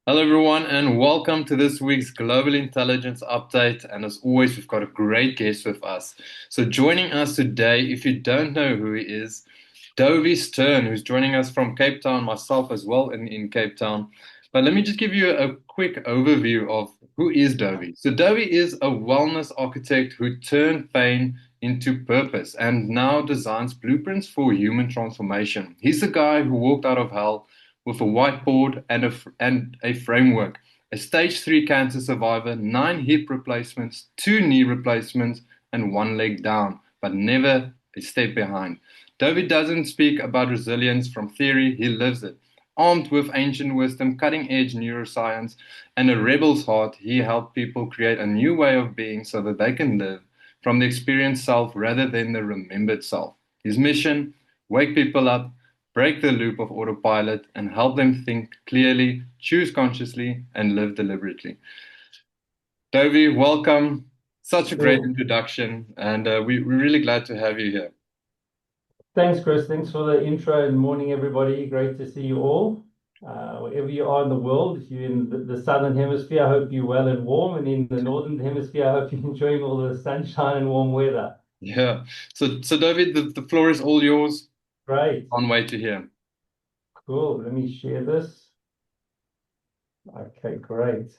Hello, everyone, and welcome to this week's Global Intelligence Update. And as always, we've got a great guest with us. So, joining us today, if you don't know who he is, Dovi Stern, who's joining us from Cape Town, myself as well in Cape Town. But let me just give you a quick overview of who is Dovi. So, Dovi is a wellness architect who turned pain into purpose and now designs blueprints for human transformation. He's the guy who walked out of hell with a whiteboard and a framework. A stage 3 cancer survivor, 9 hip replacements, 2 knee replacements, and 1 leg down, but never a step behind. David doesn't speak about resilience from theory, he lives it. Armed with ancient wisdom, cutting edge neuroscience, and a rebel's heart, he helped people create a new way of being so that they can live from the experienced self rather than the remembered self. His mission: wake people up, break the loop of autopilot, and help them think clearly, choose consciously, and live deliberately. Dovi, welcome. Such a great Cool. introduction, and we're really glad to have you here. Thanks, Chris. Thanks for the intro and morning, everybody. Great to see you all. Wherever you are in the world, if you're in the southern hemisphere, I hope you're well and warm. And in the northern hemisphere, I hope you're enjoying all the sunshine and warm weather. Yeah. So David, the floor is all yours. Great. On way to here. Cool. Let me share this. Okay, great.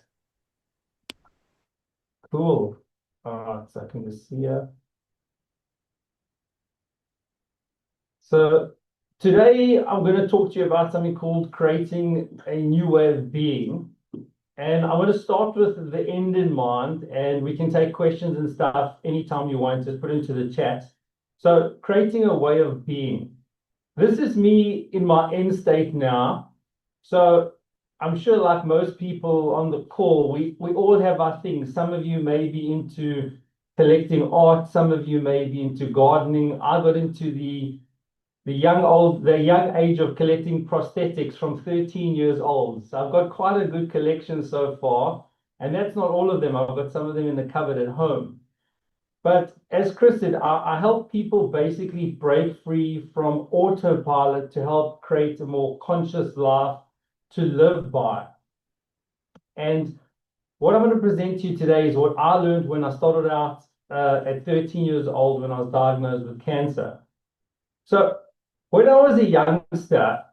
Cool. All right, so I can just see here. So today I'm going to talk to you about something called creating a new way of being. And I want to start with the end in mind, and we can take questions and stuff anytime you want. Just put into the chat. So, creating a way of being. This is me in my end state now. So, I'm sure, like most people on the call, we all have our things. Some of you may be into collecting art. Some of you may be into gardening. I got into the young age of collecting prosthetics from 13 years old. So I've got quite a good collection so far, and that's not all of them. I've got some of them in the cupboard at home. But as Chris said, I help people basically break free from autopilot to help create a more conscious life to live by. And what I'm going to present to you today is what I learned when I started out at 13 years old when I was diagnosed with cancer. So when I was a youngster,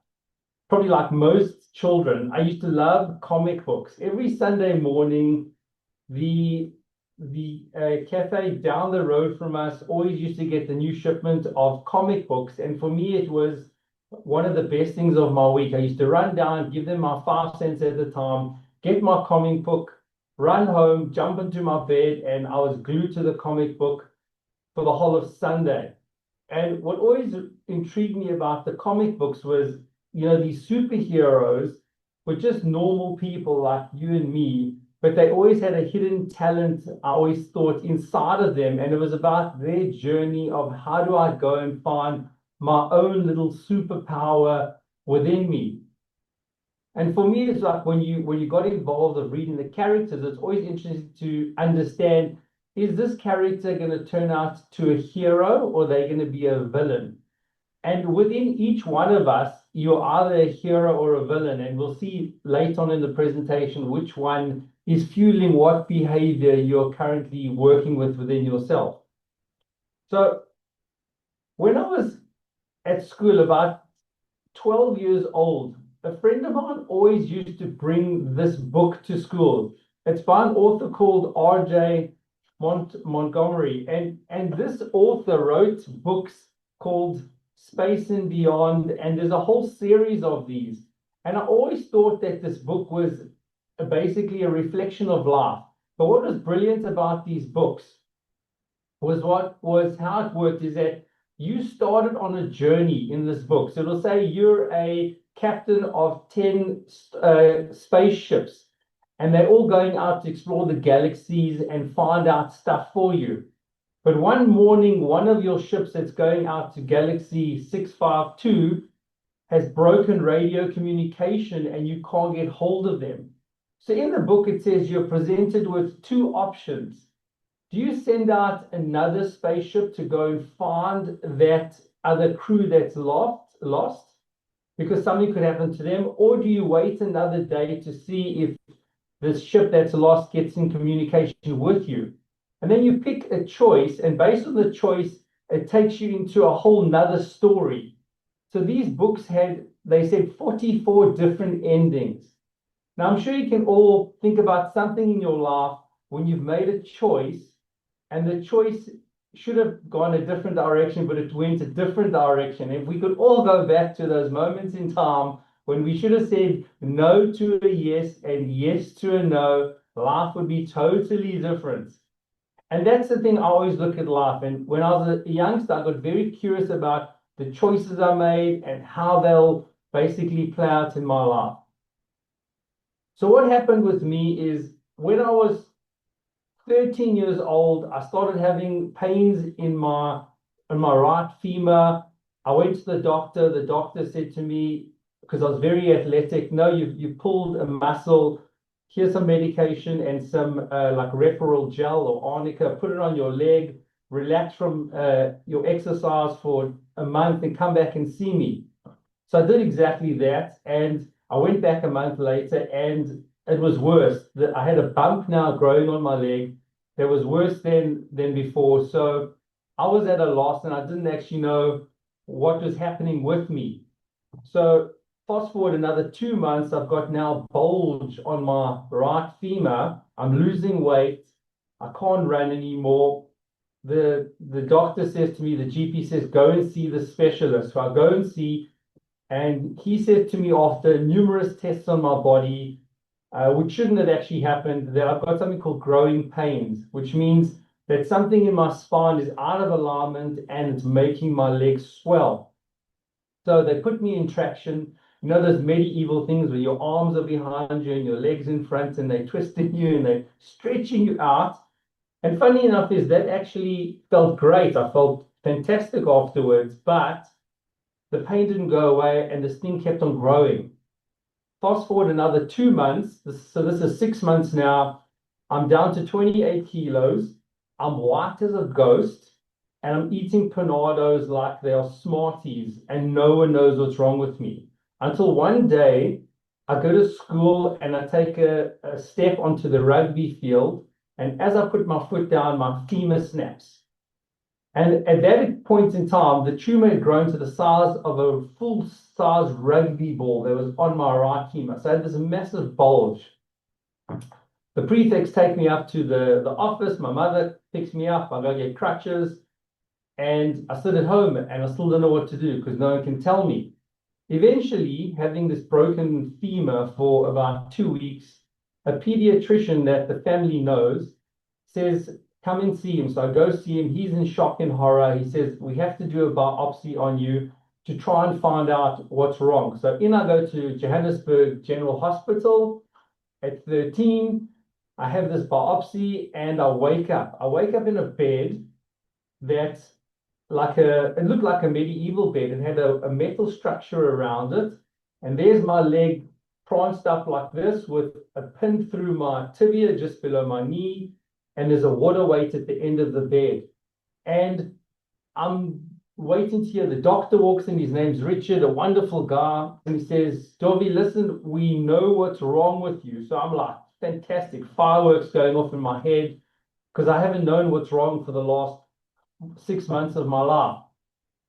probably like most children, I used to love comic books. Every Sunday morning, the cafe down the road from us always used to get the new shipment of comic books, and for me, it was one of the best things of my week. I used to run down, give them my 5 cents at the time, get my comic book, run home, jump into my bed, and I was glued to the comic book for the whole of Sunday. And what always intrigued me about the comic books was, these superheroes were just normal people like you and me, but they always had a hidden talent, I always thought, inside of them. And it was about their journey of how do I go and find my own little superpower within me. And for me, it's like when you got involved of reading the characters, it's always interesting to understand, is this character going to turn out to a hero or are they going to be a villain? And within each one of us, you're either a hero or a villain. And we'll see later on in the presentation which one is fueling what behavior you're currently working with within yourself. So when I was at school, about 12 years old, a friend of mine always used to bring this book to school. It's by an author called R.J. Montgomery. And this author wrote books called Space and Beyond, and there's a whole series of these. And I always thought that this book was basically a reflection of life. But what was brilliant about these books was how it worked is that you started on a journey in this book. So it'll say you're a captain of 10 spaceships, and they're all going out to explore the galaxies and find out stuff for you. But one morning, one of your ships that's going out to galaxy 652 has broken radio communication and you can't get hold of them. So in the book, it says you're presented with two options. Do you send out another spaceship to go and find that other crew that's lost? because something could happen to them? Or do you wait another day to see if this ship that's lost gets in communication with you? And then you pick a choice, and based on the choice, it takes you into a whole nother story. So these books had, they said, 44 different endings. Now, I'm sure you can all think about something in your life when you've made a choice, and the choice should have gone a different direction, but it went a different direction. If we could all go back to those moments in time when we should have said no to a yes and yes to a no, life would be totally different. And that's the thing, I always look at life. And when I was a youngster, I got very curious about the choices I made and how they'll basically play out in my life. So what happened with me is when I was 13 years old, I started having pains in my right femur. I went to the doctor. The doctor said to me, because I was very athletic, no, you pulled a muscle. Here's some medication and some like reparal gel or arnica. Put it on your leg. Relax from your exercise for a month and come back and see me. So I did exactly that, and I went back a month later, and it was worse. I had a bump now growing on my leg that was worse than before. So I was at a loss, and I didn't actually know what was happening with me. So fast forward another 2 months, I've got now bulge on my right femur. I'm losing weight. I can't run anymore. The doctor says to me, the GP says, go and see the specialist. So I go and see, and he said to me after numerous tests on my body, which shouldn't have actually happened, that I've got something called growing pains, which means that something in my spine is out of alignment and it's making my legs swell. So they put me in traction. You know those medieval things where your arms are behind you and your legs in front and they're twisting you and they're stretching you out. And funny enough is that actually felt great. I felt fantastic afterwards, but the pain didn't go away and this thing kept on growing. Fast forward another 2 months. So this is 6 months now. I'm down to 28 kilos. I'm white as a ghost. And I'm eating Panados like they are Smarties. And no one knows what's wrong with me. Until one day, I go to school and I take a step onto the rugby field. And as I put my foot down, my femur snaps. And at that point in time, the tumor had grown to the size of a full-size rugby ball that was on my right femur. So I had this massive bulge. The prefects take me up to the office. My mother picks me up. I go get crutches. And I sit at home and I still don't know what to do because no one can tell me. Eventually, having this broken femur for about 2 weeks, a pediatrician that the family knows says, come and see him. So I go see him. He's in shock and horror. He says, we have to do a biopsy on you to try and find out what's wrong. So in I go to Johannesburg General Hospital at 13. I have this biopsy and I wake up. I wake up in a bed that's it looked like a medieval bed. It had a metal structure around it. And there's my leg pranced up like this with a pin through my tibia just below my knee. And there's a water weight at the end of the bed. And I'm waiting to hear the doctor walks in. His name's Richard, a wonderful guy. And he says, Dovi, listen, we know what's wrong with you. So I'm like, fantastic. Fireworks going off in my head because I haven't known what's wrong for the last 6 months of my life.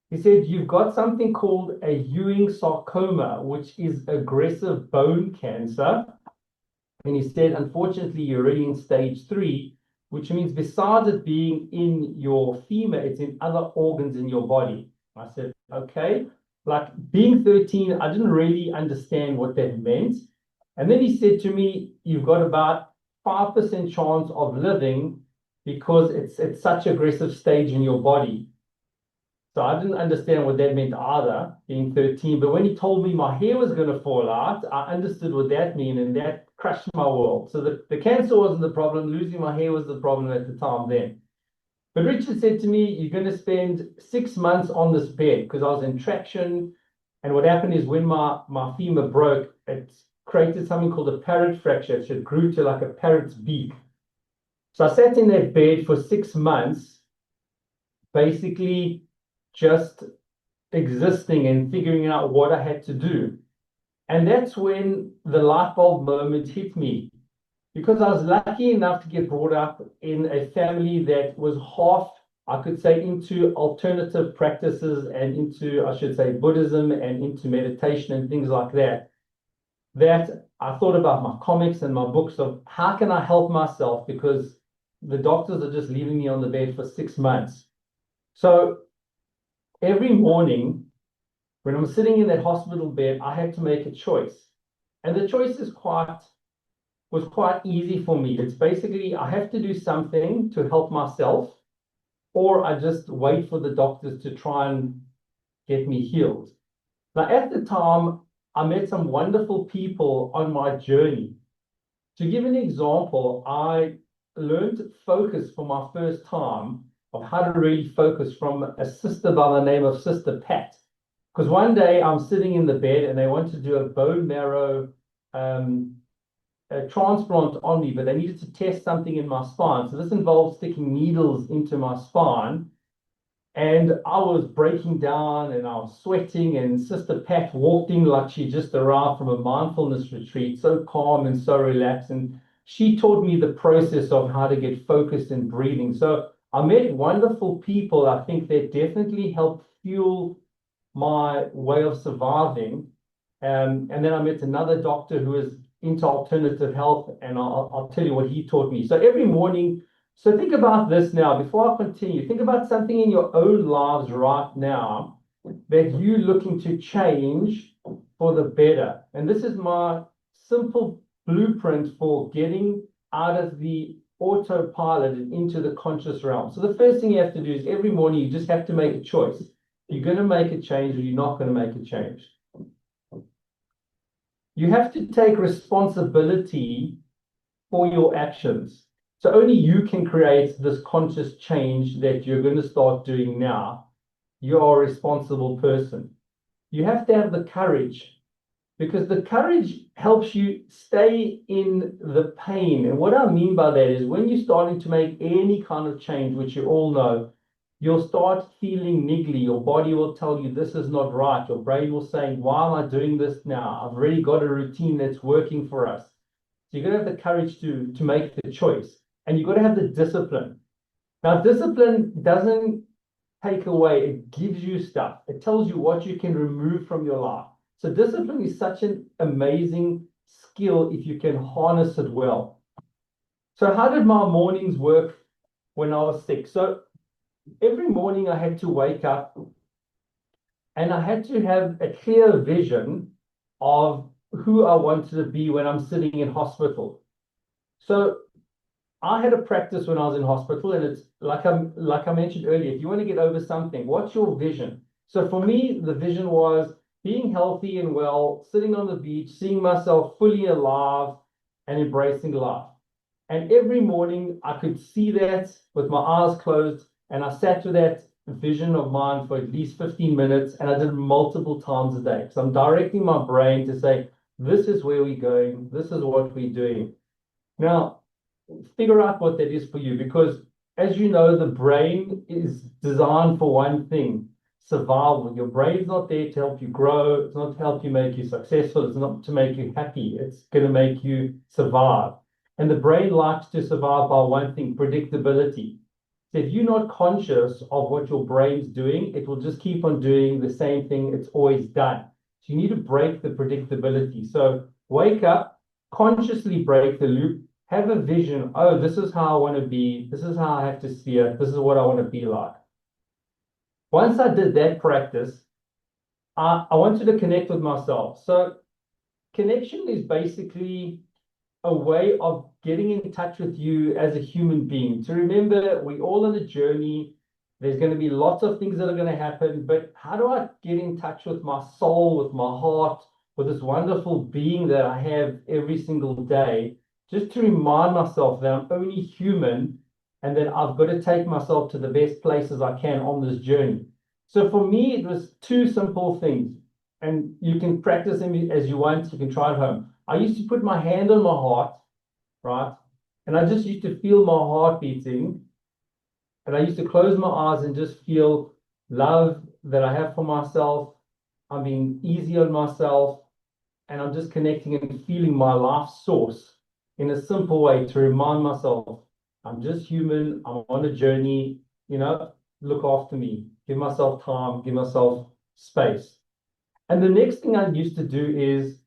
He said, you've got something called a Ewing sarcoma, which is aggressive bone cancer. And he said, unfortunately, you're already in stage 3, which means besides it being in your femur, it's in other organs in your body. I said, okay. Like being 13, I didn't really understand what that meant. And then he said to me, you've got about 5% chance of living because it's at such aggressive stage in your body. So I didn't understand what that meant either, being 13. But when he told me my hair was going to fall out, I understood what that meant, and that crushed my world. So the cancer wasn't the problem. Losing my hair was the problem at the time then. But Richard said to me, you're going to spend 6 months on this bed because I was in traction. And what happened is when my femur broke, it created something called a parrot fracture. So it grew to like a parrot's beak. So I sat in that bed for 6 months, basically just existing and figuring out what I had to do. And that's when the light bulb moment hit me, because I was lucky enough to get brought up in a family that was half, I could say, into alternative practices and into, I should say, Buddhism and into meditation and things like that. That I thought about my comics and my books of how can I help myself, because the doctors are just leaving me on the bed for 6 months. So every morning when I'm sitting in that hospital bed, I had to make a choice. And the choice was quite easy for me. It's basically I have to do something to help myself, or I just wait for the doctors to try and get me healed. Now, at the time, I met some wonderful people on my journey. To give an example, I learned focus for my first time, of how to really focus, from a sister by the name of Sister Pat. Because one day I'm sitting in the bed and they want to do a bone marrow a transplant on me, but they needed to test something in my spine. So this involved sticking needles into my spine. And I was breaking down and I was sweating, and Sister Pat walked in like she just arrived from a mindfulness retreat, so calm and so relaxed. And she taught me the process of how to get focused and breathing. So I met wonderful people, I think, that definitely helped fuel my way of surviving. And then I met another doctor who was into alternative health, and I'll tell you what he taught me. So every morning, so think about this now, before I continue, think about something in your own lives right now that you're looking to change for the better. And this is my simple blueprint for getting out of the autopilot and into the conscious realm. So the first thing you have to do is every morning you just have to make a choice. You're going to make a change or you're not going to make a change. You have to take responsibility for your actions. So only you can create this conscious change that you're going to start doing now. You are a responsible person. You have to have the courage, because the courage helps you stay in the pain. And what I mean by that is when you're starting to make any kind of change, which you all know, you'll start feeling niggly. Your body will tell you this is not right. Your brain will say, why am I doing this now? I've already got a routine that's working for us. So you've got to have the courage to make the choice. And you've got to have the discipline. Now, discipline doesn't take away, it gives you stuff. It tells you what you can remove from your life. So discipline is such an amazing skill if you can harness it well. So how did my mornings work when I was sick? So every morning I had to wake up and I had to have a clear vision of who I wanted to be when I'm sitting in hospital. So I had a practice when I was in hospital, and it's like I mentioned earlier, if you want to get over something, what's your vision? So for me, the vision was being healthy and well, sitting on the beach, seeing myself fully alive and embracing life. And every morning I could see that with my eyes closed, and I sat with that vision of mine for at least 15 minutes, and I did it multiple times a day. So I'm directing my brain to say, this is where we're going, this is what we're doing. Now, figure out what that is for you, because as you know, the brain is designed for one thing: survival. Your brain's not there to help you grow, it's not to help you make you successful, it's not to make you happy, it's going to make you survive. And the brain likes to survive by one thing: predictability. So if you're not conscious of what your brain's doing, it will just keep on doing the same thing it's always done. So you need to break the predictability. So wake up, consciously break the loop, have a vision. Oh, this is how I want to be. This is how I have to see it. This is what I want to be like. Once I did that practice, I wanted to connect with myself. So connection is basically a way of getting in touch with you as a human being. To remember, we're all on a journey. There's going to be lots of things that are going to happen, but how do I get in touch with my soul, with my heart, with this wonderful being that I have every single day, just to remind myself that I'm only human and that I've got to take myself to the best places I can on this journey. So for me, it was two simple things, and you can practice them as you want. You can try at home. I used to put my hand on my heart, right? And I just used to feel my heart beating. And I used to close my eyes and just feel love, that I have for myself. I'm being easy on myself, and I'm just connecting and feeling my life source in a simple way to remind myself I'm just human, I'm on a journey, look after me, give myself time, give myself space. And the next thing I used to do is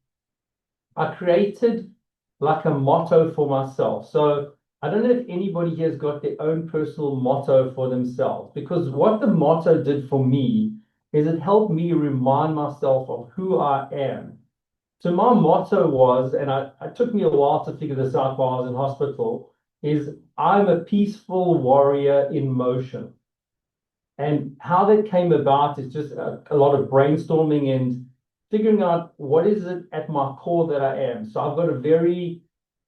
I created like a motto for myself. So I don't know if anybody here has got their own personal motto for themselves, because what the motto did for me is it helped me remind myself of who I am. So my motto was, and it took me a while to figure this out while I was in hospital, is I'm a peaceful warrior in motion. And how that came about is just a lot of brainstorming and figuring out what is it at my core that I am. So I've got a very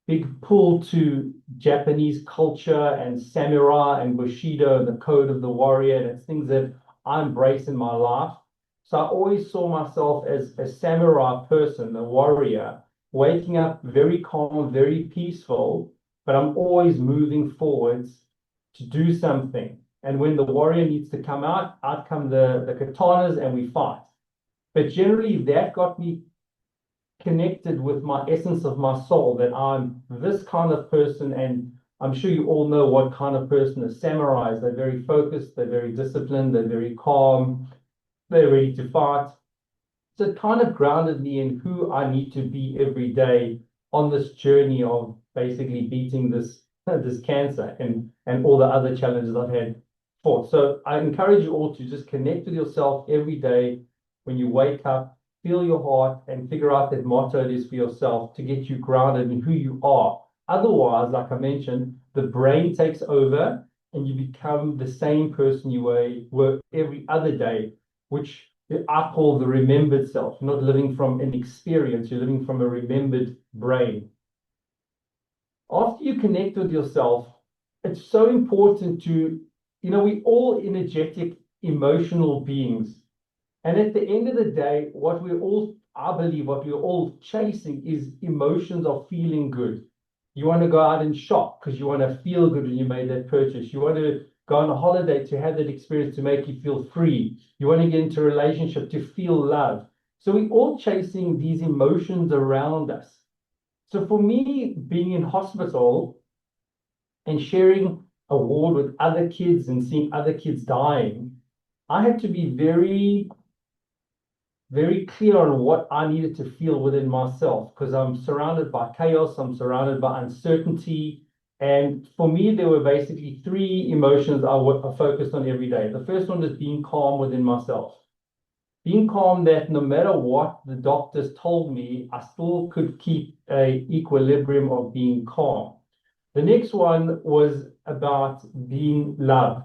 big pull to Japanese culture and samurai and Bushido and the code of the warrior. And it's things that I embrace in my life. So I always saw myself as a samurai person, a warrior, waking up very calm, very peaceful, but I'm always moving forwards to do something. And when the warrior needs to come out come the katanas and we fight. But generally, that got me connected with my essence of my soul, that I'm this kind of person. And I'm sure you all know what kind of person a samurai is. They're very focused, they're very disciplined, they're very calm, they're ready to fight. So it kind of grounded me in who I need to be every day on this journey of basically beating this cancer and all the other challenges I've had fought. So I encourage you all to just connect with yourself every day when you wake up, feel your heart, and figure out that motto it is for yourself to get you grounded in who you are. Otherwise, like I mentioned, the brain takes over and you become the same person you were every other day, which I call the remembered self. Not living from an experience, you're living from a remembered brain. After you connect with yourself, it's so important to, we all energetic, emotional beings. And at the end of the day, I believe, what we're all chasing is emotions of feeling good. You want to go out and shop because you want to feel good when you made that purchase. You want to go on a holiday to have that experience to make you feel free. You want to get into a relationship to feel love. So we're all chasing these emotions around us. So for me, being in hospital and sharing a ward with other kids and seeing other kids dying, I had to be very, very clear on what I needed to feel within myself, because I'm surrounded by chaos, I'm surrounded by uncertainty. And for me, there were basically three emotions I focused on every day. The first one is being calm within myself. Being calm that no matter what the doctors told me, I still could keep a equilibrium of being calm. The next one was about being love,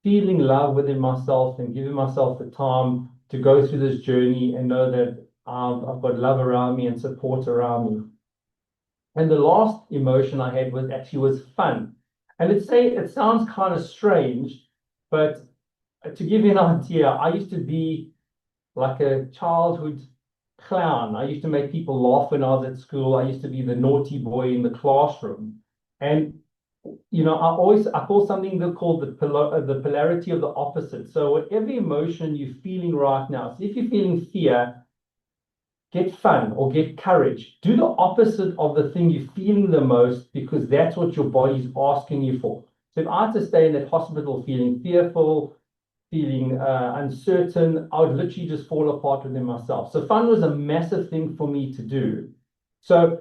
feeling love within myself and giving myself the time to go through this journey and know that I've got love around me and support around me. And the last emotion I had was fun. And it sounds kind of strange, but to give you an idea, I used to be like a childhood clown. I used to make people laugh when I was at school. I used to be the naughty boy in the classroom. And I call something called the polarity of the opposite. So whatever emotion you're feeling right now, so if you're feeling fear, get fun or get courage. Do the opposite of the thing you're feeling the most, because that's what your body's asking you for. So if I had to stay in that hospital feeling fearful, feeling uncertain, I would literally just fall apart within myself. So fun was a massive thing for me to do. So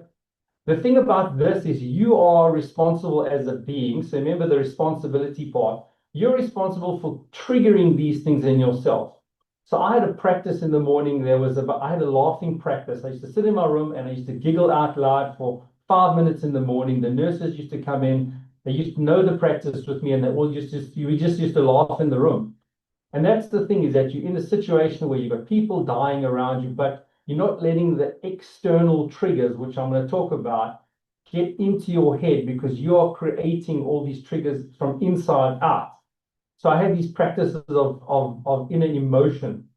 the thing about this is you are responsible as a being. So remember the responsibility part. You're responsible for triggering these things in yourself. So I had a practice in the morning. I had a laughing practice. I used to sit in my room and I used to giggle out loud for 5 minutes in the morning. The nurses used to come in. They used to know the practice with me, and we just used to laugh in the room. And that's the thing, is that you're in a situation where you've got people dying around you, but you're not letting the external triggers, which I'm going to talk about, get into your head, because you are creating all these triggers from inside out. So I had these practices of inner emotion.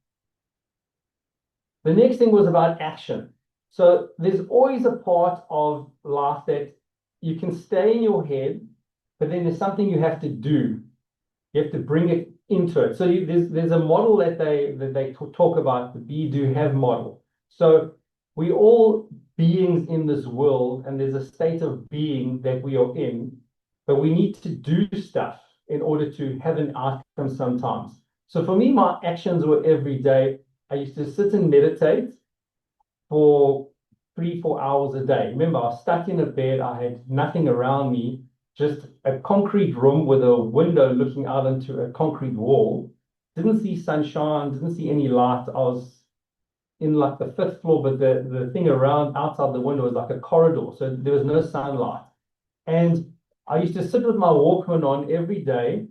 The next thing was about action. So there's always a part of life that you can stay in your head, but then there's something you have to do. You have to bring it into it. So there's a model that they talk about, the be do have model. So we all beings in this world, and there's a state of being that we are in, but we need to do stuff in order to have an outcome sometimes. So for me, my actions were every day. I used to sit and meditate for 3, 4 hours a day. Remember, I was stuck in a bed. I had nothing around me, just a concrete room with a window looking out into a concrete wall. Didn't see sunshine, didn't see any light. I was in like the fifth floor, but the thing around outside the window was like a corridor. So there was no sunlight. And I used to sit with my Walkman on every day,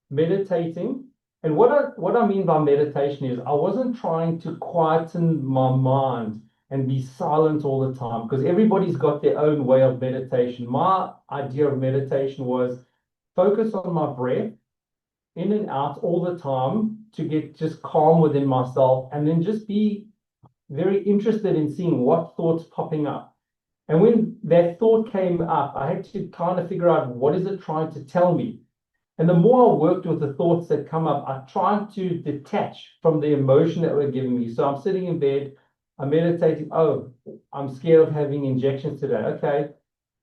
meditating. And what I mean by meditation is I wasn't trying to quieten my mind and be silent all the time because everybody's got their own way of meditation. My idea of meditation was focus on my breath in and out all the time to get just calm within myself and then just be very interested in seeing what thoughts popping up. And when that thought came up, I had to kind of figure out what is it trying to tell me. And the more I worked with the thoughts that come up, I tried to detach from the emotion that were giving me. So I'm sitting in bed, I'm meditating. Oh, I'm scared of having injections today. Okay,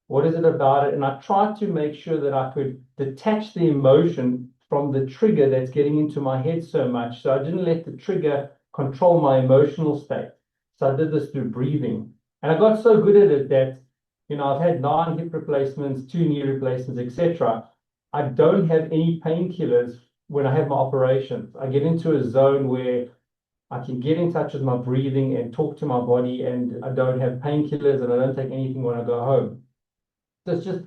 what is it about it? And I tried to make sure that I could detach the emotion from the trigger that's getting into my head so much. So I didn't let the trigger control my emotional state. So I did this through breathing. And I got so good at it that, I've had 9 hip replacements, 2 knee replacements, etc. I don't have any painkillers when I have my operations. I get into a zone where I can get in touch with my breathing and talk to my body, and I don't have painkillers and I don't take anything when I go home. So it's just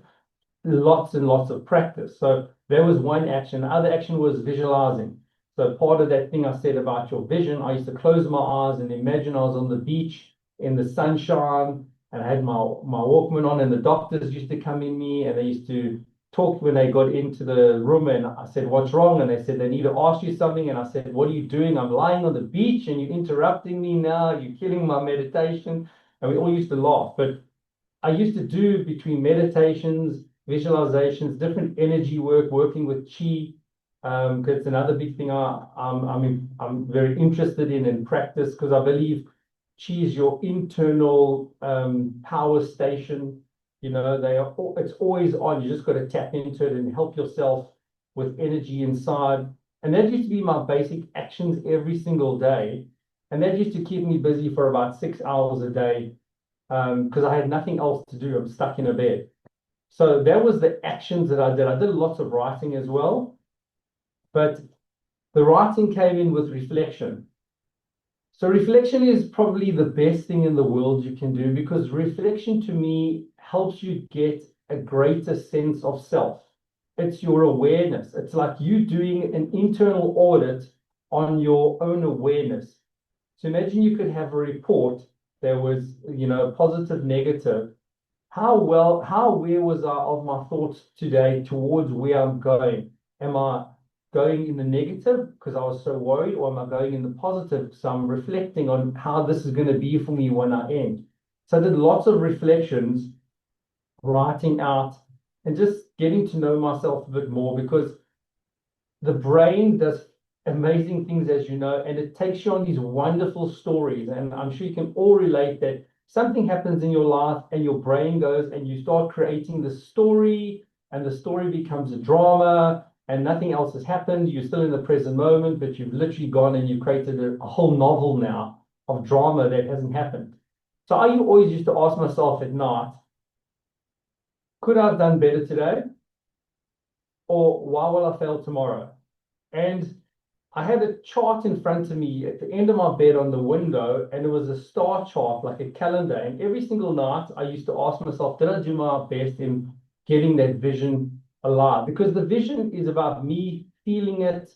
lots and lots of practice. So that was one action. The other action was visualizing. So part of that thing I said about your vision, I used to close my eyes and imagine I was on the beach in the sunshine and I had my Walkman on and the doctors used to come in me and they used to talk when they got into the room and I said, what's wrong? And they said, they need to ask you something. And I said, what are you doing? I'm lying on the beach and you're interrupting me now. You're killing my meditation. And we all used to laugh. But I used to do between meditations, visualizations, different energy work, working with chi. Because it's another big thing I'm very interested in practice because I believe chi is your internal power station. It's always on. You just got to tap into it and help yourself with energy inside. And that used to be my basic actions every single day. And that used to keep me busy for about 6 hours a day because I had nothing else to do. I'm stuck in a bed. So that was the actions that I did. I did lots of writing as well, but the writing came in with reflection. So reflection is probably the best thing in the world you can do because reflection to me helps you get a greater sense of self. It's your awareness. It's like you doing an internal audit on your own awareness. So imagine you could have a report that was, positive, negative. How aware was I of my thoughts today towards where I'm going? Am I going in the negative because I was so worried, or am I going in the positive? So I'm reflecting on how this is going to be for me when I end. So I did lots of reflections, writing out, and just getting to know myself a bit more because the brain does amazing things, as you know, and it takes you on these wonderful stories. And I'm sure you can all relate that something happens in your life and your brain goes and you start creating the story, and the story becomes a drama and nothing else has happened. You're still in the present moment, but you've literally gone and you've created a whole novel now of drama that hasn't happened. So I always used to ask myself at night, could I have done better today? Or why will I fail tomorrow? And I had a chart in front of me at the end of my bed on the window, and it was a star chart, like a calendar. And every single night, I used to ask myself, did I do my best in getting that vision alive? Because the vision is about me feeling it,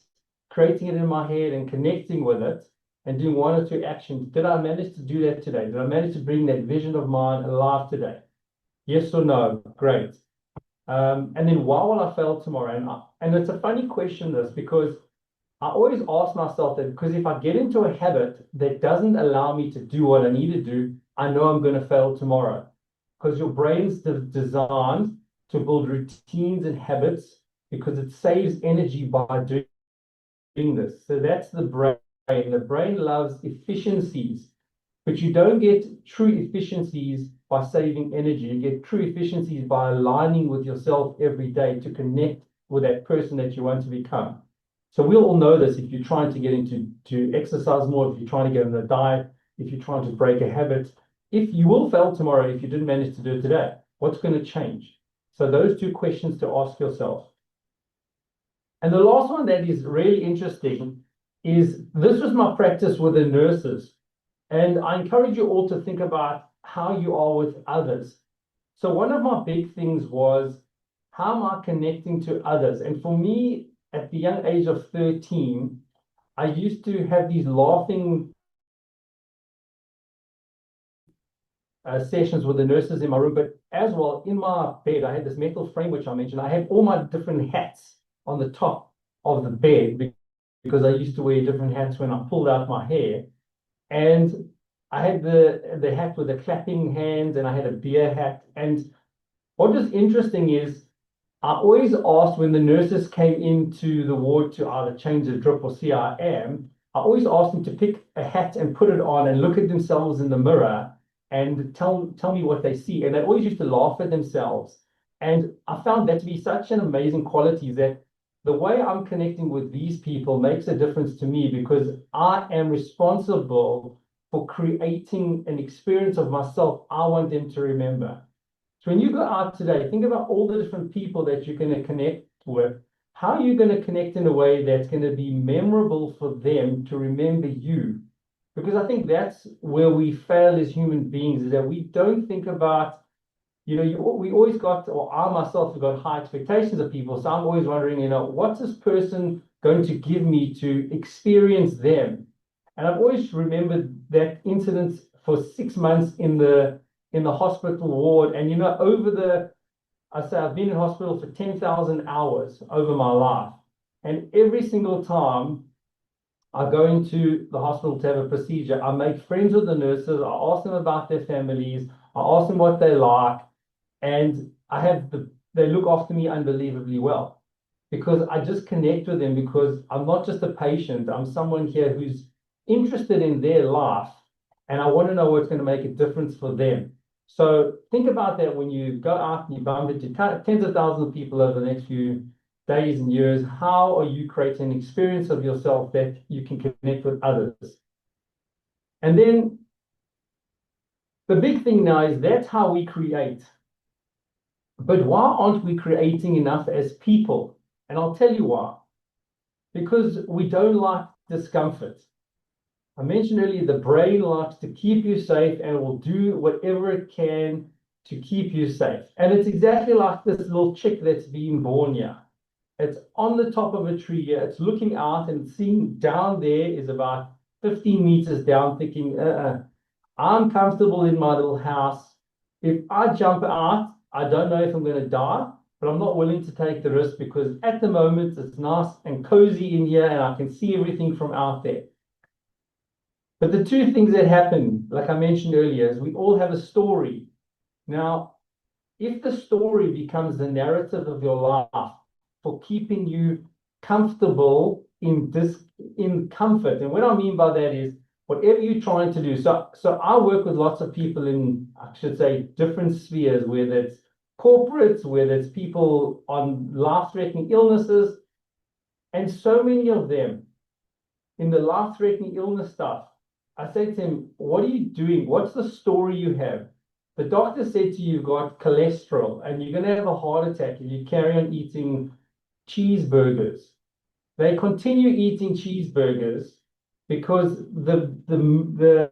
creating it in my head, and connecting with it, and doing 1 or 2 actions. Did I manage to do that today? Did I manage to bring that vision of mine alive today? Yes or no? Great. And then why will I fail tomorrow? And it's a funny question, this, because I always ask myself that because if I get into a habit that doesn't allow me to do what I need to do, I know I'm going to fail tomorrow. Because your brain's designed to build routines and habits because it saves energy by doing this. So that's the brain. The brain loves efficiencies, but you don't get true efficiencies by saving energy. You get true efficiencies by aligning with yourself every day to connect with that person that you want to become. So we'll all know this if you're trying to get into to exercise more, if you're trying to get on a diet, if you're trying to break a habit. If you will fail tomorrow if you didn't manage to do it today, what's going to change? So those two questions to ask yourself. And the last one that is really interesting is this was my practice with the nurses. And I encourage you all to think about how you are with others. So one of my big things was, how am I connecting to others? And for me, at the young age of 13, I used to have these laughing sessions with the nurses in my room, but as well in my bed, I had this metal frame, which I mentioned. I had all my different hats on the top of the bed because I used to wear different hats when I pulled out my hair. And I had the hat with the clapping hands, and I had a beer hat. And what was interesting is I always asked when the nurses came into the ward to either change the drip or see how I am, I always asked them to pick a hat and put it on and look at themselves in the mirror and tell me what they see. And they always used to laugh at themselves. And I found that to be such an amazing quality that the way I'm connecting with these people makes a difference to me because I am responsible for creating an experience of myself I want them to remember. So when you go out today, think about all the different people that you're going to connect with. How are you going to connect in a way that's going to be memorable for them to remember you? Because I think that's where we fail as human beings, is that we don't think about, we always got, or I myself have got high expectations of people. So I'm always wondering, what's this person going to give me to experience them? And I've always remembered that incident for 6 months in the hospital ward. And I say I've been in hospital for 10,000 hours over my life. And every single time I go into the hospital to have a procedure, I make friends with the nurses, I ask them about their families, I ask them what they like, and they look after me unbelievably well because I just connect with them because I'm not just a patient, I'm someone here who's interested in their life and I want to know what's going to make a difference for them. So think about that when you go out and you bump into tens of thousands of people over the next few days and years. How are you creating an experience of yourself that you can connect with others? And then the big thing now is that's how we create. But why aren't we creating enough as people? And I'll tell you why. Because we don't like discomfort. I mentioned earlier, the brain likes to keep you safe and will do whatever it can to keep you safe. And it's exactly like this little chick that's being born here. It's on the top of a tree here. It's looking out and seeing down there is about 15 meters down, thinking, I'm comfortable in my little house. If I jump out, I don't know if I'm going to die, but I'm not willing to take the risk because at the moment it's nice and cozy in here and I can see everything from out there. But the two things that happen, like I mentioned earlier, is we all have a story. Now, if the story becomes the narrative of your life for keeping you comfortable in comfort, and what I mean by that is whatever you're trying to do. So I work with lots of people in, I should say, different spheres, whether it's corporates, whether it's people on life-threatening illnesses, and so many of them in the life-threatening illness stuff. I say to him, what are you doing? What's the story you have? The doctor said to you, you've got cholesterol and you're going to have a heart attack if you carry on eating cheeseburgers. They continue eating cheeseburgers because the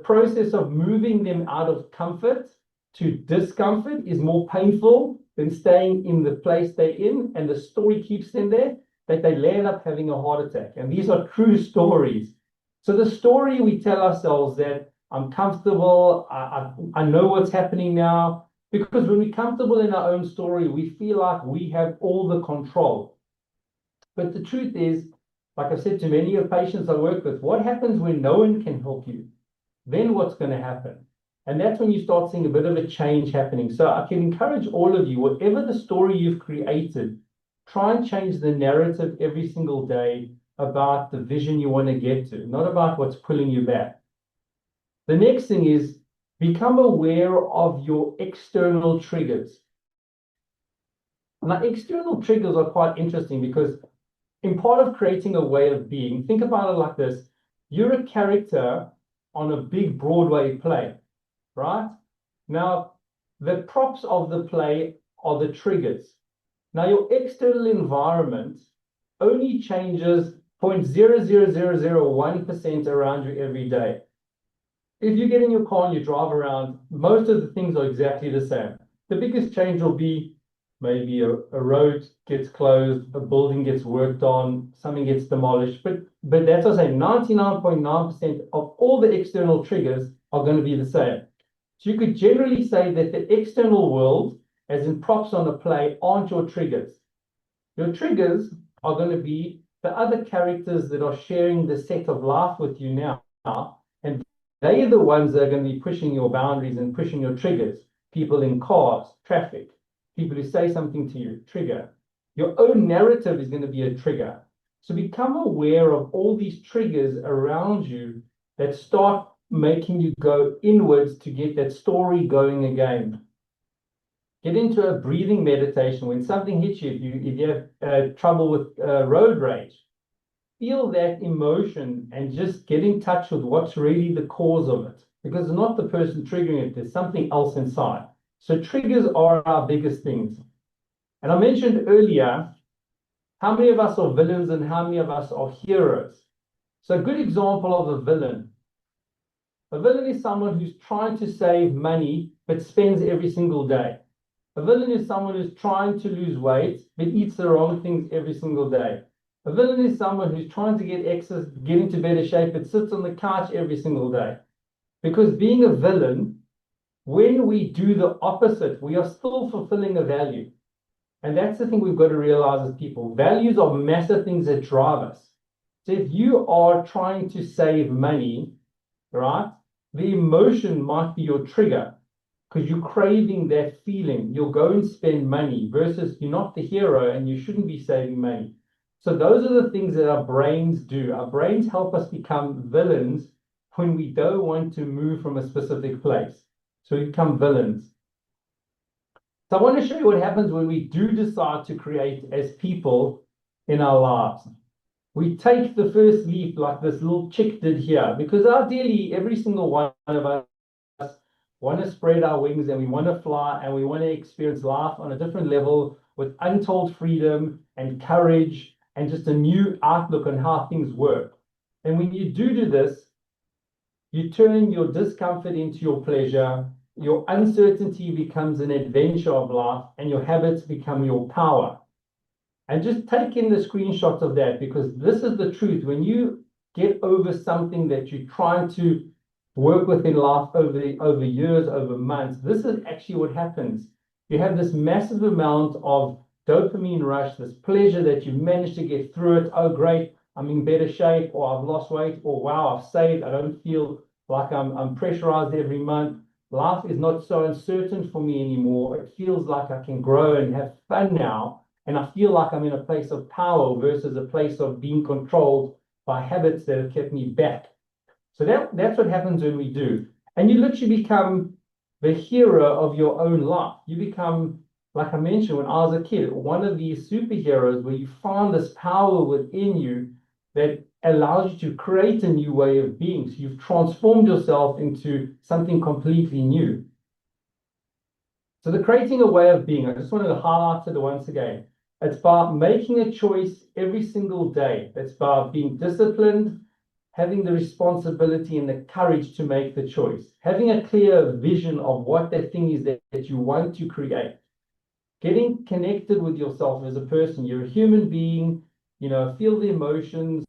process of moving them out of comfort to discomfort is more painful than staying in the place they're in, and the story keeps them there, that they land up having a heart attack. And these are true stories. So the story we tell ourselves that I'm comfortable, I know what's happening now, because when we're comfortable in our own story, we feel like we have all the control. But the truth is, like I've said to many of the patients I work with, what happens when no one can help you? Then what's going to happen? And that's when you start seeing a bit of a change happening. So I can encourage all of you, whatever the story you've created, try and change the narrative every single day about the vision you want to get to, not about what's pulling you back. The next thing is become aware of your external triggers. Now, external triggers are quite interesting because in part of creating a way of being, think about it like this. You're a character on a big Broadway play, right? Now, the props of the play are the triggers. Now, your external environment only changes 0.00001% around you every day. If you get in your car and you drive around, most of the things are exactly the same. The biggest change will be maybe a road gets closed, a building gets worked on, something gets demolished. But that's what I'm saying, 99.9% of all the external triggers are going to be the same. So you could generally say that the external world, as in props on a play, aren't your triggers. Your triggers are going to be the other characters that are sharing the set of life with you now, and they are the ones that are going to be pushing your boundaries and pushing your triggers. People in cars, traffic, people who say something to you, trigger. Your own narrative is going to be a trigger. So become aware of all these triggers around you that start making you go inwards to get that story going again. Get into a breathing meditation. When something hits you, if you have trouble with road rage, feel that emotion and just get in touch with what's really the cause of it. Because it's not the person triggering it, there's something else inside. So triggers are our biggest things. And I mentioned earlier, how many of us are villains and how many of us are heroes? So a good example of a villain. A villain is someone who's trying to save money, but spends every single day. A villain is someone who's trying to lose weight, but eats the wrong things every single day. A villain is someone who's trying to get into better shape, but sits on the couch every single day. Because being a villain, when we do the opposite, we are still fulfilling a value. And that's the thing we've got to realize as people. Values are massive things that drive us. So if you are trying to save money, right, the emotion might be your trigger because you're craving that feeling. You'll go and spend money versus you're not the hero and you shouldn't be saving money. So those are the things that our brains do. Our brains help us become villains when we don't want to move from a specific place. So we become villains. So I want to show you what happens when we do decide to create as people in our lives. We take the first leap like this little chick did here, because ideally every single one of us want to spread our wings and we want to fly and we want to experience life on a different level with untold freedom and courage and just a new outlook on how things work. And when you do this, you turn your discomfort into your pleasure, your uncertainty becomes an adventure of life, and your habits become your power. And just take in the screenshots of that, because this is the truth. When you get over something that you're trying to work with in life over years, over months, this is actually what happens. You have this massive amount of dopamine rush, this pleasure that you managed to get through it. Oh, great, I'm in better shape, or I've lost weight, or wow, I've saved. I don't feel like I'm pressurized every month. Life is not so uncertain for me anymore. It feels like I can grow and have fun now. And I feel like I'm in a place of power versus a place of being controlled by habits that have kept me back. So that's what happens when we do. And you literally become the hero of your own life. You become, like I mentioned, when I was a kid, one of these superheroes where you find this power within you that allows you to create a new way of being. So you've transformed yourself into something completely new. So the creating a way of being, I just wanted to highlight it once again. It's about making a choice every single day. It's about being disciplined, having the responsibility and the courage to make the choice, having a clear vision of what that thing is that you want to create, getting connected with yourself as a person. You're a human being, feel the emotions,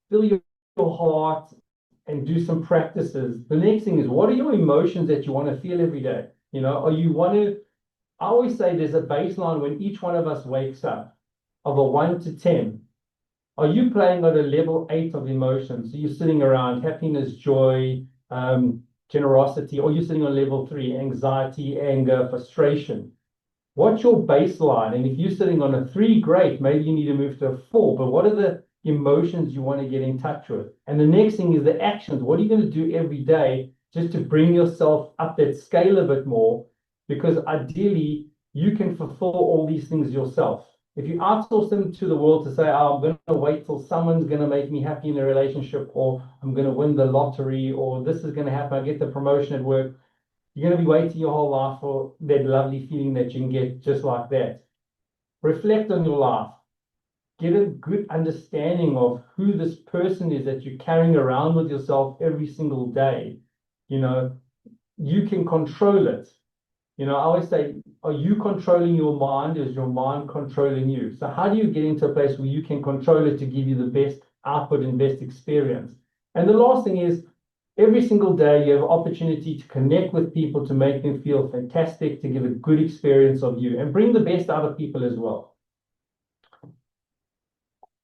feel your heart, and do some practices. The next thing is, what are your emotions that you want to feel every day? I always say there's a baseline when each one of us wakes up of a 1 to 10. Are you playing at a level 8 of emotions? So you're sitting around happiness, joy, generosity, or you're sitting on level 3, anxiety, anger, frustration. what's your baseline? And if you're sitting on a 3, great, maybe you need to move to a 4, but what are the emotions you want to get in touch with? And the next thing is the actions. What are you going to do every day just to bring yourself up that scale a bit more? Because ideally, you can fulfill all these things yourself. If you outsource them to the world to say, oh, I'm going to wait till someone's going to make me happy in a relationship, or I'm going to win the lottery, or this is going to happen, I get the promotion at work, you're going to be waiting your whole life for that lovely feeling that you can get just like that. Reflect on your life. Get a good understanding of who this person is that you're carrying around with yourself every single day. You know, you can control it. You know, I always say, are you controlling your mind? Is your mind controlling you? So how do you get into a place where you can control it to give you the best output and best experience? And the last thing is, every single day you have an opportunity to connect with people, to make them feel fantastic, to give a good experience of you, and bring the best out of people as well.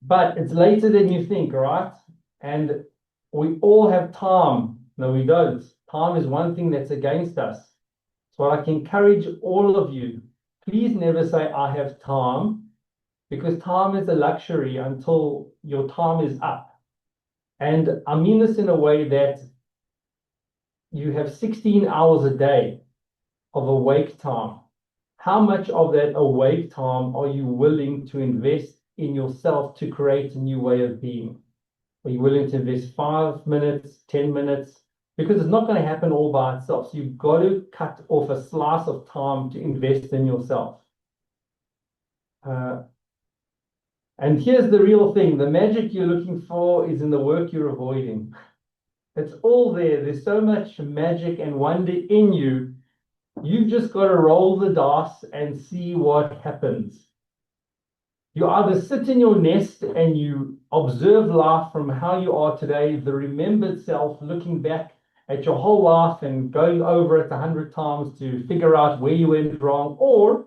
But it's later than you think, right? And we all have time. No, we don't. Time is one thing that's against us. So I can encourage all of you, please never say, I have time, because time is a luxury until your time is up. And I mean this in a way that you have 16 hours a day of awake time. How much of that awake time are you willing to invest in yourself to create a new way of being? Are you willing to invest 5 minutes, 10 minutes? Because it's not going to happen all by itself. So you've got to cut off a slice of time to invest in yourself. And here's the real thing. The magic you're looking for is in the work you're avoiding. It's all there. There's so much magic and wonder in you. You've just got to roll the dice and see what happens. You either sit in your nest and you observe life from how you are today, the remembered self, looking back at your whole life and going over it 100 times to figure out where you went wrong, or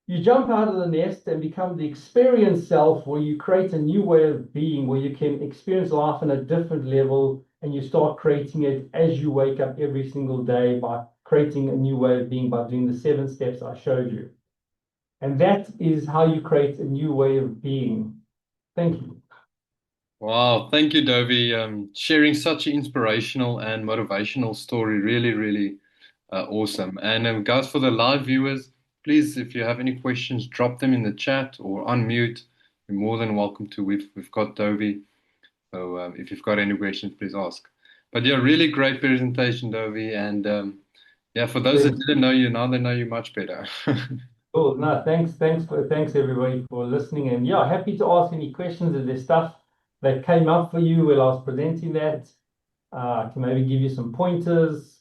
you jump out of the nest and become the experienced self, where you create a new way of being, where you can experience life on a different level, and you start creating it as you wake up every single day by creating a new way of being, by doing the 7 steps I showed you. And that is how you create a new way of being. Thank you. Wow, thank you, Dovi. Sharing such an inspirational and motivational story. Really, really awesome. And guys, for the live viewers, please, if you have any questions, drop them in the chat or unmute. You're more than welcome to. We've got Dovi. So if you've got any questions, please ask. But yeah, really great presentation, Dovi. And yeah, for those that didn't know you, now they know you much better. Cool. No, thanks everybody for listening. And yeah, happy to ask any questions. If there's stuff that came up for you while I was presenting that, I can maybe give you some pointers.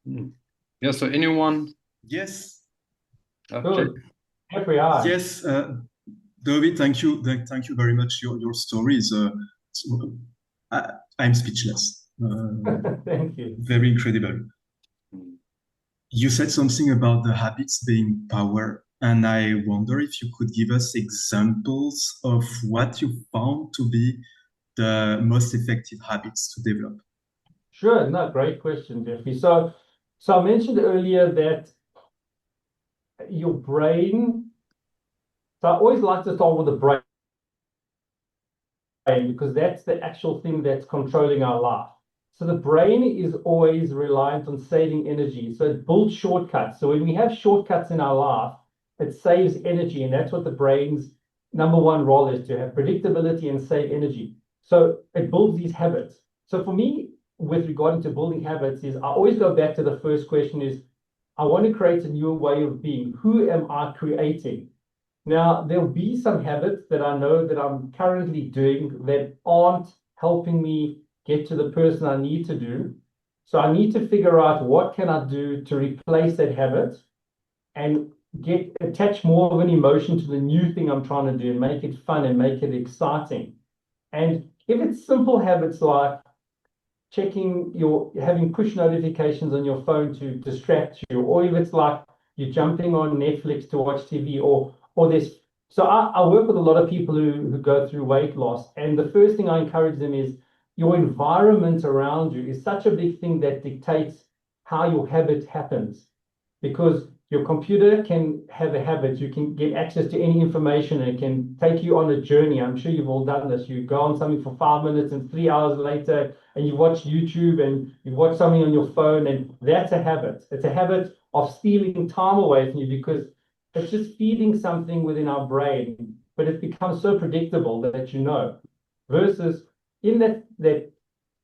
Yeah, so anyone? Yes. Okay. Good. Jeffrey, hi. Yes, Dovi, thank you very much. Your story is I'm speechless. Thank you. Very incredible. You said something about the habits being power, and I wonder if you could give us examples of what you found to be the most effective habits to develop. Sure. No, great question, Jeffrey. So I mentioned earlier that your brain. So I always like to start with the brain, because that's the actual thing that's controlling our life. So the brain is always reliant on saving energy. So it builds shortcuts. So when we have shortcuts in our life, it saves energy. And that's what the brain's number one role is, to have predictability and save energy. So it builds these habits. So for me, with regard to building habits, is I always go back to the first question is, I want to create a new way of being. Who am I creating? Now, there'll be some habits that I know that I'm currently doing that aren't helping me get to the person I need to do. So I need to figure out what can I do to replace that habit and attach more of an emotion to the new thing I'm trying to do and make it fun and make it exciting. And if it's simple habits like having push notifications on your phone to distract you, or if it's like you're jumping on Netflix to watch TV, or there's, so I work with a lot of people who go through weight loss, and the first thing I encourage them is your environment around you is such a big thing that dictates how your habit happens. Because your computer can have a habit. You can get access to any information, and it can take you on a journey. I'm sure you've all done this. You go on something for 5 minutes, and 3 hours later, and you watch YouTube, and you watch something on your phone, and that's a habit. It's a habit of stealing time away from you because it's just feeding something within our brain, but it becomes so predictable that you know. Versus in that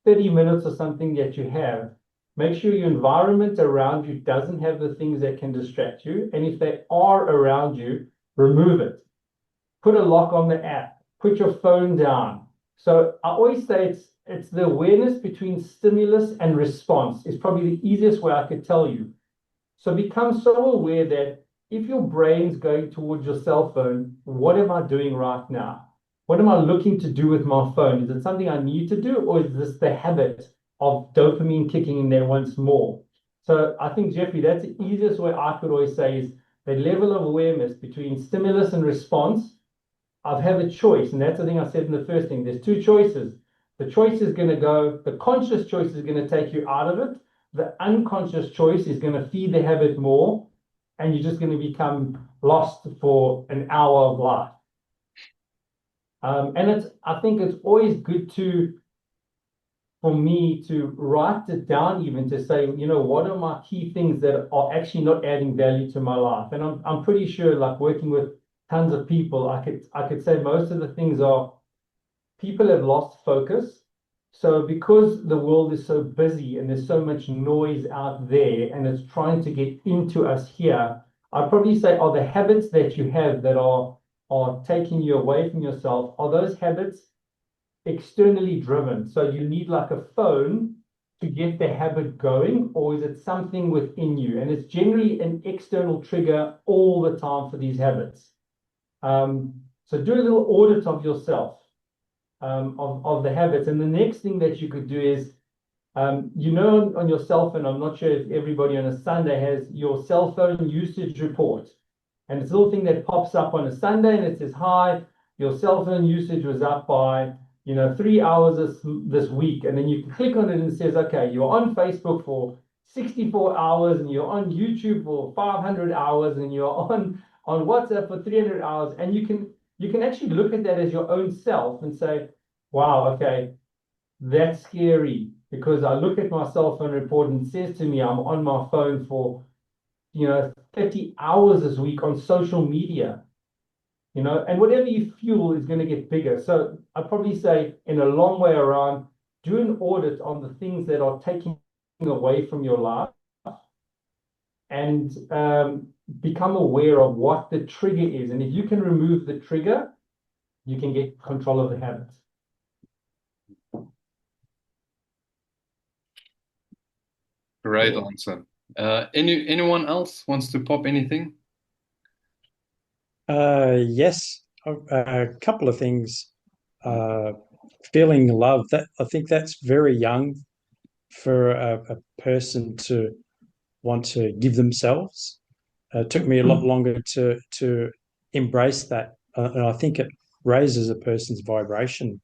30 minutes or something that you have, make sure your environment around you doesn't have the things that can distract you. And if they are around you, remove it. Put a lock on the app. Put your phone down. So I always say it's the awareness between stimulus and response is probably the easiest way I could tell you. So become so aware that if your brain's going towards your cell phone, what am I doing right now? What am I looking to do with my phone? Is it something I need to do, or is this the habit of dopamine kicking in there once more? So I think, Jeffrey, that's the easiest way I could always say is the level of awareness between stimulus and response. I have a choice, and that's the thing I said in the first thing. There's two choices. The choice is going to go, the conscious choice is going to take you out of it. The unconscious choice is going to feed the habit more, and you're just going to become lost for an hour of life. And I think it's always good for me to write it down, even to say, what are my key things that are actually not adding value to my life? And I'm pretty sure, like working with tons of people, I could say most of the things are people have lost focus. So because the world is so busy and there's so much noise out there and it's trying to get into us here, I'd probably say are the habits that you have that are taking you away from yourself, are those habits externally driven? So you need like a phone to get the habit going, or is it something within you? And it's generally an external trigger all the time for these habits. So do a little audit of yourself, of the habits. And the next thing that you could do is, on your cell phone, I'm not sure if everybody on a Sunday has your cell phone usage report. And it's a little thing that pops up on a Sunday and it says, hi, your cell phone usage was up by 3 hours this week. And then you can click on it and it says, okay, you're on Facebook for 64 hours and you're on YouTube for 500 hours and you're on WhatsApp for 300 hours. And you can actually look at that as your own self and say, wow, okay, that's scary, because I look at my cell phone report and it says to me I'm on my phone for 30 hours this week on social media. And whatever you fuel is going to get bigger. So I'd probably say, in a long way around, do an audit on the things that are taking away from your life, and become aware of what the trigger is. And if you can remove the trigger, you can get control of the habit. Great answer. Anyone else wants to pop anything? Yes, a couple of things. Feeling love, that I think that's very young for a person to want to give themselves. It took me a lot longer to embrace that, and I think it raises a person's vibration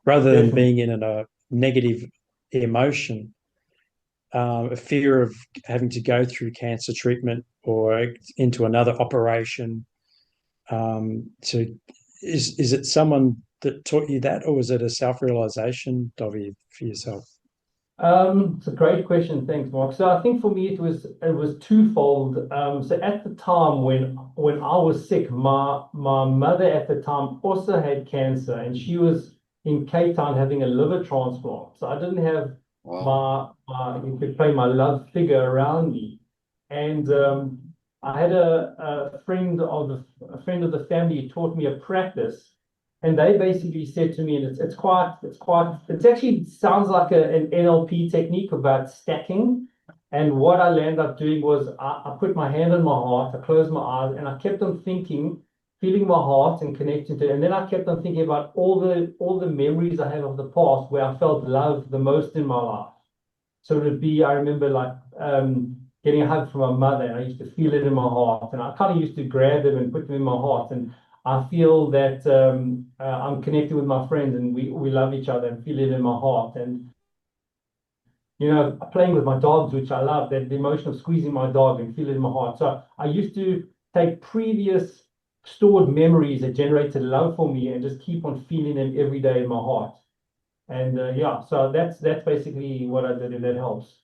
rather than being in a negative emotion. A fear of having to go through cancer treatment or into another operation. Is it someone that taught you that, or was it a self-realization, Dovi, for yourself? It's a great question. Thanks, Mark. So I think for me it was twofold. So at the time when I was sick, my mother at the time also had cancer, and she was in Cape Town having a liver transplant. So I didn't have my you could say my love figure around me, and I had a friend of the family who taught me a practice. And they basically said to me, and it actually sounds like an NLP technique about stacking. And what I landed up doing was I put my hand on my heart, I closed my eyes, and I kept on thinking, feeling my heart and connecting to it. And then I kept on thinking about all the memories I have of the past where I felt loved the most in my life. So it would be, I remember like getting a hug from my mother, and I used to feel it in my heart. And I kind of used to grab them and put them in my heart. And I feel that I'm connected with my friends and we love each other and feel it in my heart. And playing with my dogs, which I love, that the emotion of squeezing my dog and feeling my heart. So I used to take previous stored memories that generated love for me and just keep on feeling them every day in my heart. And yeah, so that's basically what I did, and that helps.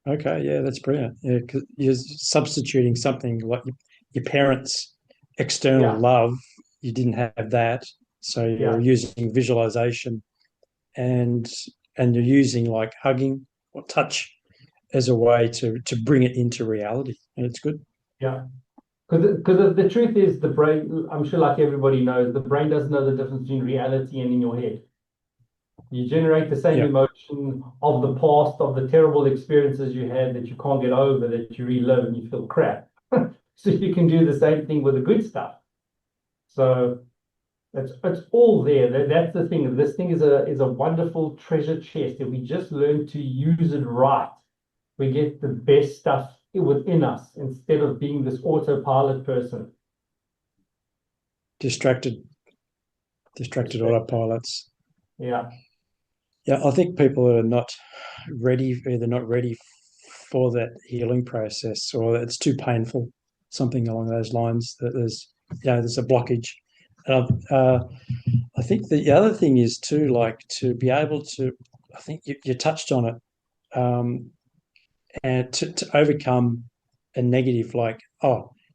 Okay, yeah, that's brilliant. Yeah, 'cause you're substituting something like your parents' external Yeah, love. You didn't have that, so you're yeah. using visualization and you're using like hugging or touch as a way to bring it into reality, and it's good. Yeah. Because the truth is, the brain, I'm sure like everybody knows, the brain doesn't know the difference between reality and in your head. You generate the same Yeah, emotion of the past, of the terrible experiences you had that you can't get over, that you relive and you feel crap. So you can do the same thing with the good stuff. So it's all there. That's the thing. This thing is a wonderful treasure chest. If we just learn to use it right, we get the best stuff within us instead of being this autopilot person. distracted Distracted. autopilots. Yeah. Yeah, I think people are not ready, either not ready for that healing process, or it's too painful, something along those lines. That there's a blockage. I think the other thing is too, like to be able to. I think you touched on it, and to overcome a negative, like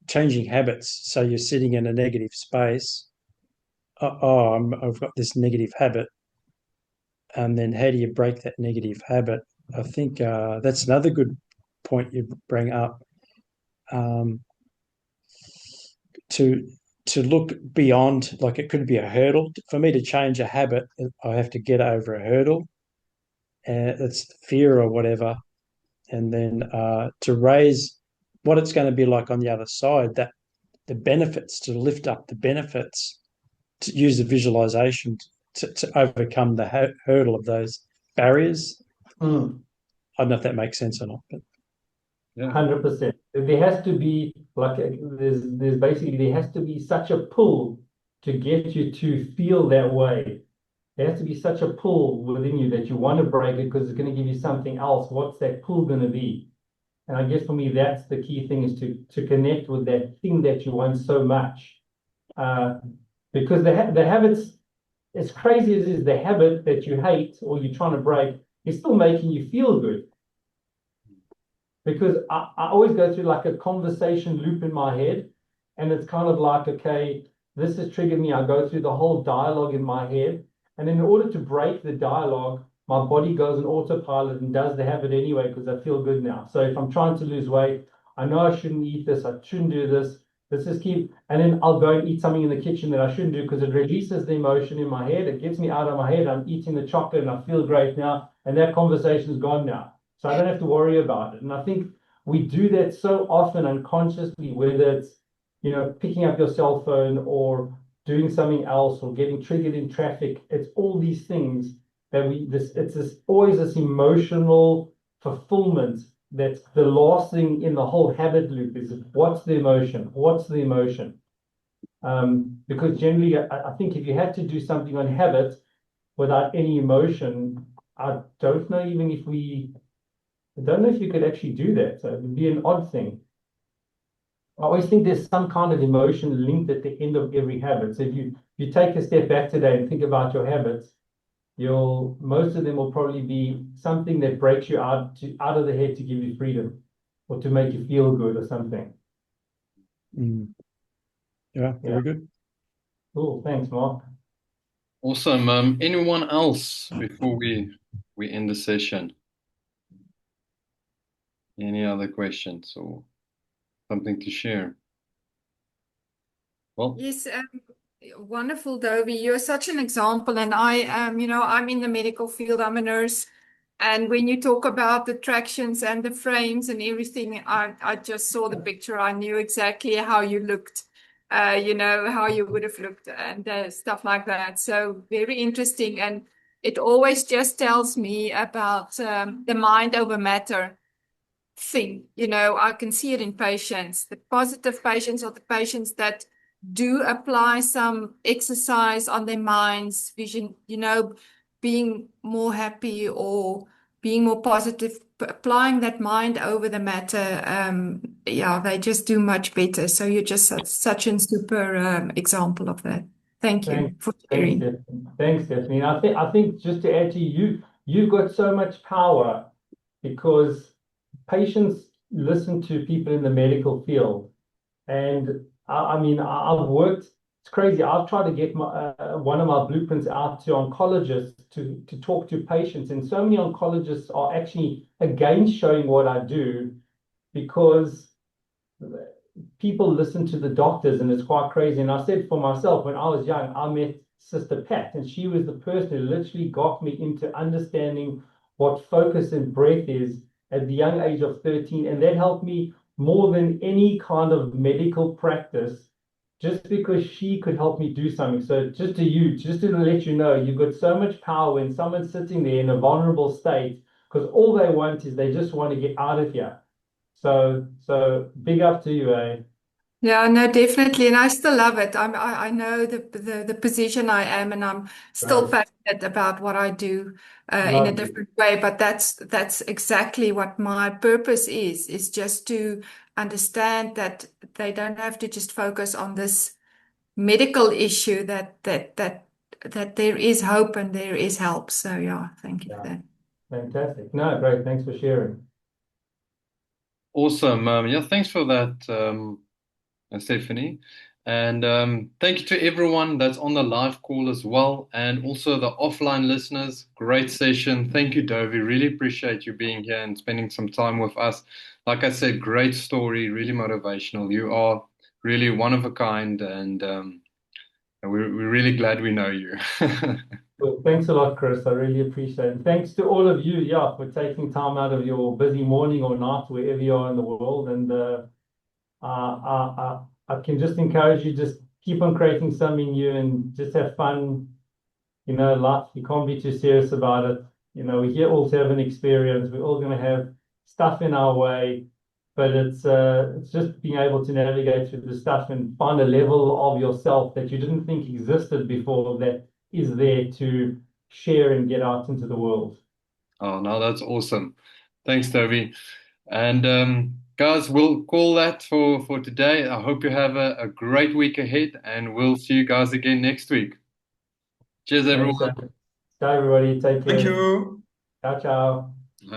changing habits. So you're sitting in a negative space. I've got this negative habit, and then how do you break that negative habit? I think that's another good point you bring up. Um, to to look beyond, like it could be a hurdle for me to change a habit. I have to get over a hurdle, and it's fear or whatever, and then to raise what it's going to be like on the other side. That the benefits, to lift up the benefits, to use the visualization to overcome the hurdle of those barriers. Mm. I don't know if that makes sense or not, but Yeah. 100%. There has to be there's basically there has to be such a pull to get you to feel that way. There has to be such a pull within you that you want to break it because it's going to give you something else. What's that pull going to be? And I guess for me, that's the key thing, is to connect with that thing that you want so much. Uh, because the habits, as crazy as it is, the habit that you hate or you're trying to break is still making you feel good. Because I always go through like a conversation loop in my head, and it's kind of like, okay, this has triggered me. I go through the whole dialogue in my head, and in order to break the dialogue, my body goes on autopilot and does the habit anyway because I feel good now. So if I'm trying to lose weight, I know I shouldn't eat this, I shouldn't do this. This is keep, and then I'll go and eat something in the kitchen that I shouldn't do because it releases the emotion in my head. It gets me out of my head. I'm eating the chocolate and I feel great now, and that conversation is gone now. So I don't have to worry about it. And I think we do that so often unconsciously, whether it's, picking up your cell phone or doing something else or getting triggered in traffic. It's all these things that always this emotional fulfillment that's the last thing in the whole habit loop is what's the emotion? What's the emotion? Because generally, I think if you had to do something on habit without any emotion, I don't know even if we I don't know if you could actually do that. So it would be an odd thing. I always think there's some kind of emotion linked at the end of every habit. So if you take a step back today and think about your habits, most of them will probably be something that breaks you out of the head to give you freedom or to make you feel good or something. yeah, Yeah. very good. Cool. Thanks, Mark. Awesome. Anyone else before we end the session? Any other questions or something to share? Well, Yes, wonderful, Dovi. You're such an example. And I'm in the medical field, I'm a nurse. And when you talk about the tractions and the frames and everything, I just saw the picture. I knew exactly how you looked, how you would have looked and stuff like that. So very interesting. And it always just tells me about the mind over matter thing. I can see it in patients. The positive patients are the patients that do apply some exercise on their minds, vision, being more happy or being more positive, applying that mind over the matter, yeah, they just do much better. So you're just such a super example of that. Thank you for Thanks, sharing. Stephanie. Thanks, Stephanie. And I think just to add to you, you've got so much power because patients listen to people in the medical field. And I mean, I've worked, it's crazy. I've tried to get one of my blueprints out to oncologists to talk to patients. And so many oncologists are actually against showing what I do because people listen to the doctors and it's quite crazy. And I said for myself, when I was young, I met Sister Pat, and she was the person who literally got me into understanding what focus and breath is at the young age of 13. And that helped me more than any kind of medical practice, just because she could help me do something. So just to let you know, you've got so much power when someone's sitting there in a vulnerable state, because all they want is they just want to get out of here. So big up to you, eh? Yeah, no, definitely, and I still love it. I know the position I am, and I'm still Right. passionate about what I do in a Lovely. different way. But that's exactly what my purpose is just to understand that they don't have to just focus on this medical issue. That there is hope and there is help. So yeah, thank you for Yeah, that. fantastic. No, great. Thanks for sharing. Awesome. Yeah, thanks for that, Stephanie. And thank you to everyone that's on the live call as well, and also the offline listeners. Great session. Thank you, Dovi. Really appreciate you being here and spending some time with us. Like I said, great story, really motivational. You are really one of a kind, and we're really glad we know you. Well, thanks a lot, Chris. I really appreciate it. Thanks to all of you, yeah, for taking time out of your busy morning or night, wherever you are in the world. And I can just encourage you, just keep on creating something new and just have fun. You know, life, you can't be too serious about it. You know, we're here all to have an experience. We're all going to have stuff in our way, but it's just being able to navigate through the stuff and find a level of yourself that you didn't think existed before that is there to share and get out into the world. Oh, no, that's awesome. Thanks, Toby. And guys, we'll call that for today. I hope you have a great week ahead, and we'll see you guys again next week. Cheers, Thanks, everyone. Bye, everybody. Take Thank care. you. Ciao, ciao.